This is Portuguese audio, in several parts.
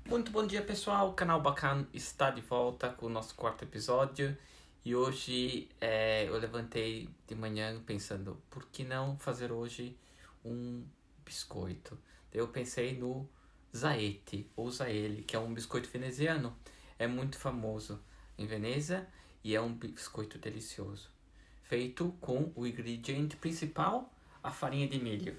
Muito bom dia, pessoal. O canal Bacana está de volta com o nosso quarto episódio. E hoje eu levantei de manhã pensando, por que não fazer hoje um biscoito? Eu pensei no Zaete, ou Zaele, que é um biscoito veneziano. É muito famoso em Veneza e é um biscoito delicioso. Feito com o ingrediente principal, a farinha de milho.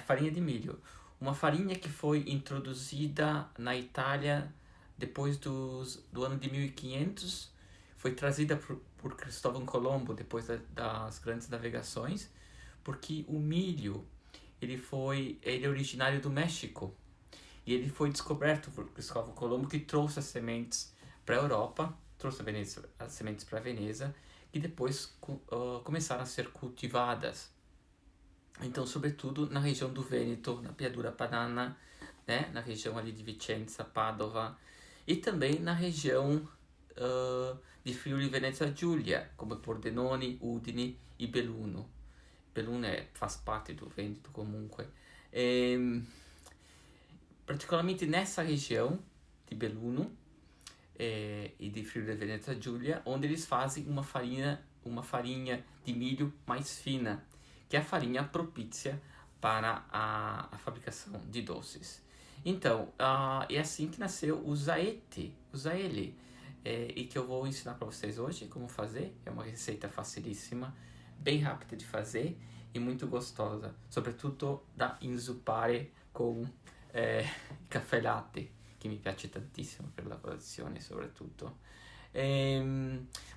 Farinha de milho. Uma farinha que foi introduzida na Itália depois do ano de 1500. Foi trazida por Cristóvão Colombo depois das grandes navegações, porque o milho ele é originário do México e ele foi descoberto por Cristóvão Colombo, que trouxe as sementes para a Europa, trouxe as sementes para Veneza, que depois começaram a ser cultivadas. Então, sobretudo na região do Vêneto, na Pianura Padana, né? Na região ali de Vicenza, Padova, e também na região di Friuli Venezia Giulia, come Pordenone, Udine e Belluno. Belluno faz parte do Vêneto comunque. Particolarmente nessa região de Belluno e de Friuli Venezia Giulia, onde eles fazem uma farinha de milho mais fina, que é a farinha propícia para a fabricação de doces. Então, é assim que nasceu o Zaele, e que eu vou ensinar para vocês hoje como fazer. É uma receita facilíssima, bem rápida de fazer e muito gostosa, sobretudo da inzupare con caffè latte, che mi piace tantissimo per la colazione soprattutto.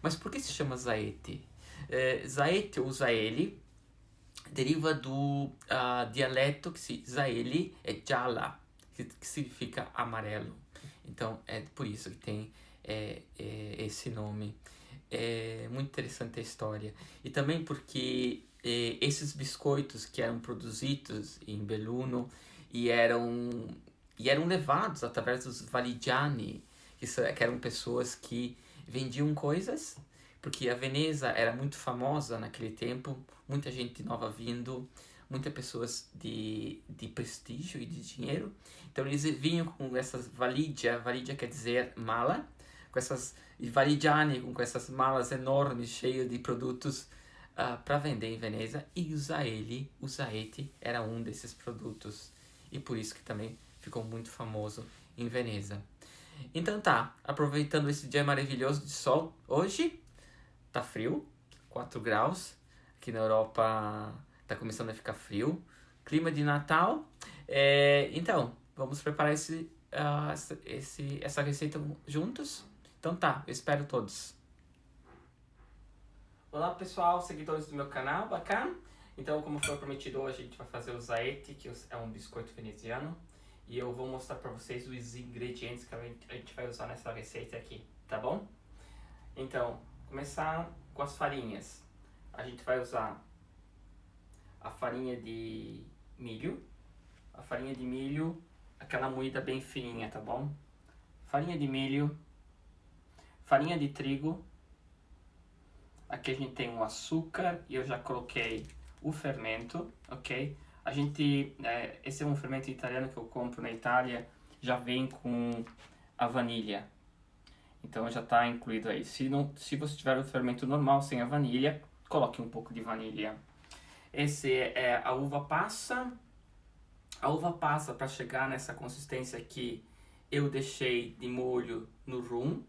Mas por que se chama Zaete? Zaete ou Zaeli deriva do dialeto Zaeli é Jala, que significa amarelo. Então é por isso que tem esse nome. É muito interessante a história. E também porque esses biscoitos que eram produzidos em Belluno e eram levados através dos valigiani, que eram pessoas que vendiam coisas, porque a Veneza era muito famosa naquele tempo, muita gente nova vindo, muitas pessoas de prestígio e de dinheiro. Então eles vinham com essas valigia quer dizer mala, com essas valigiani, com essas malas enormes cheias de produtos para vender em Veneza, e o Zaete era um desses produtos, e por isso que também ficou muito famoso em Veneza. Então tá, aproveitando esse dia maravilhoso de sol, hoje tá frio, 4 graus, aqui na Europa tá começando a ficar frio, clima de Natal, então vamos preparar essa receita juntos? Então tá, eu espero todos. Olá pessoal, seguidores do meu canal, bacana? Então, como foi prometido, hoje a gente vai fazer o Zaete, que é um biscoito veneziano. E eu vou mostrar para vocês os ingredientes que a gente vai usar nessa receita aqui, tá bom? Então, começar com as farinhas. A gente vai usar a farinha de milho. A farinha de milho, aquela moída bem fininha, tá bom? Farinha de milho, farinha de trigo. Aqui a gente tem o açúcar e eu já coloquei o fermento, ok? Esse é um fermento italiano que eu compro na Itália, já vem com a vanilha. Então já está incluído aí. Se você tiver o fermento normal sem a vanilha, coloque um pouco de vanilha. Esse é a uva passa. A uva passa, para chegar nessa consistência aqui, eu deixei de molho no rum,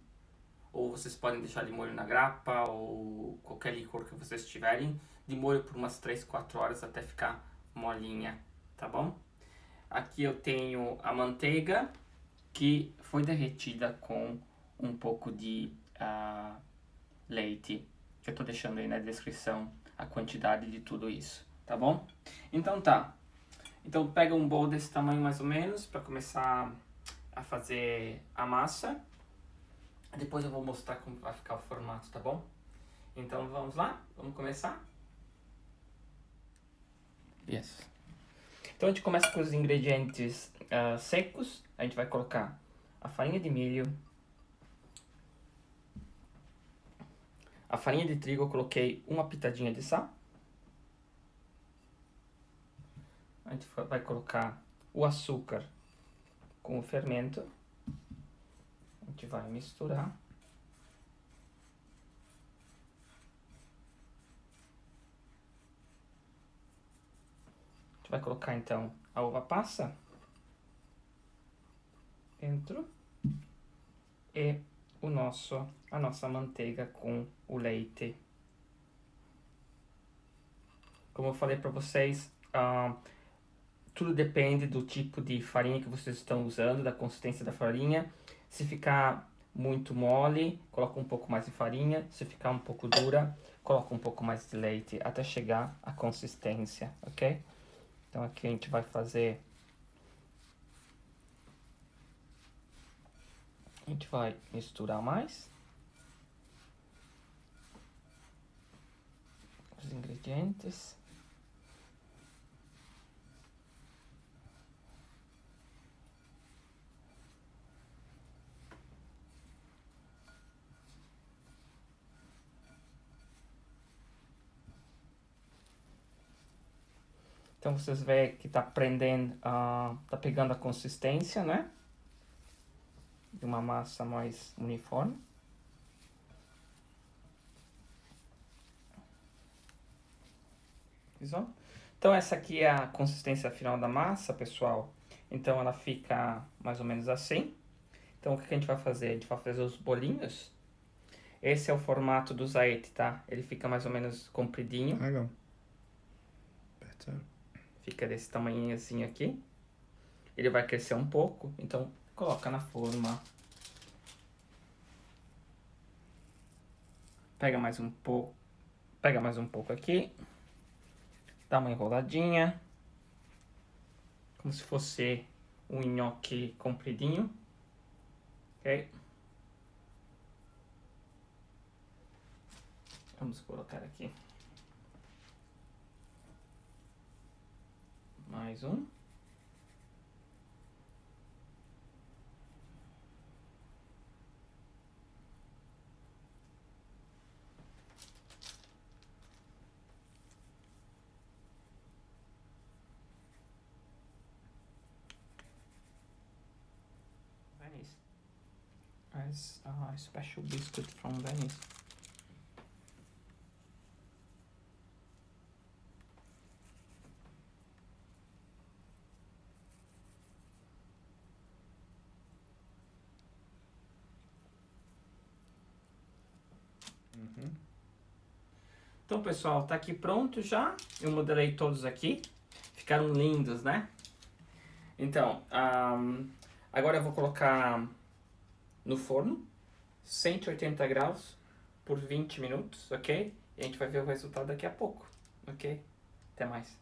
ou vocês podem deixar de molho na grappa, ou qualquer licor que vocês tiverem, de molho por umas 3, 4 horas até ficar molinha, tá bom? Aqui eu tenho a manteiga, que foi derretida com um pouco de leite, que eu tô deixando aí na descrição a quantidade de tudo isso, tá bom? Então tá. Então pega um bowl desse tamanho mais ou menos para começar a fazer a massa. Depois eu vou mostrar como vai ficar o formato, tá bom? Então vamos lá? Vamos começar? Yes. Então a gente começa com os ingredientes secos. A gente vai colocar a farinha de milho, a farinha de trigo. Eu coloquei uma pitadinha de sal. A gente vai colocar o açúcar com o fermento. A gente vai misturar. A gente vai colocar então a uva passa dentro e a nossa manteiga com o leite. Como eu falei para vocês, tudo depende do tipo de farinha que vocês estão usando, da consistência da farinha. Se ficar muito mole, coloca um pouco mais de farinha. Se ficar um pouco dura, coloca um pouco mais de leite até chegar à consistência, ok? Então aqui a gente vai fazer... A gente vai misturar mais os ingredientes. Então vocês veem que tá prendendo, tá pegando a consistência, né? De uma massa mais uniforme. Visão? Então essa aqui é a consistência final da massa, pessoal. Então ela fica mais ou menos assim. Então o que a gente vai fazer? A gente vai fazer os bolinhos. Esse é o formato do Zaete, tá? Ele fica mais ou menos compridinho. Legal. Better. Fica desse tamanho assim aqui. Ele vai crescer um pouco, então coloca na forma. Pega mais um pouco aqui. Dá uma enroladinha. Como se fosse um nhoque compridinho. Ok? Vamos colocar aqui. Mais um. Venice. As a special biscuit from Venice. Então, pessoal, tá aqui pronto já. Eu modelei todos aqui. Ficaram lindos, né? Então, agora eu vou colocar no forno, 180 graus por 20 minutos, ok? E a gente vai ver o resultado daqui a pouco, ok? Até mais.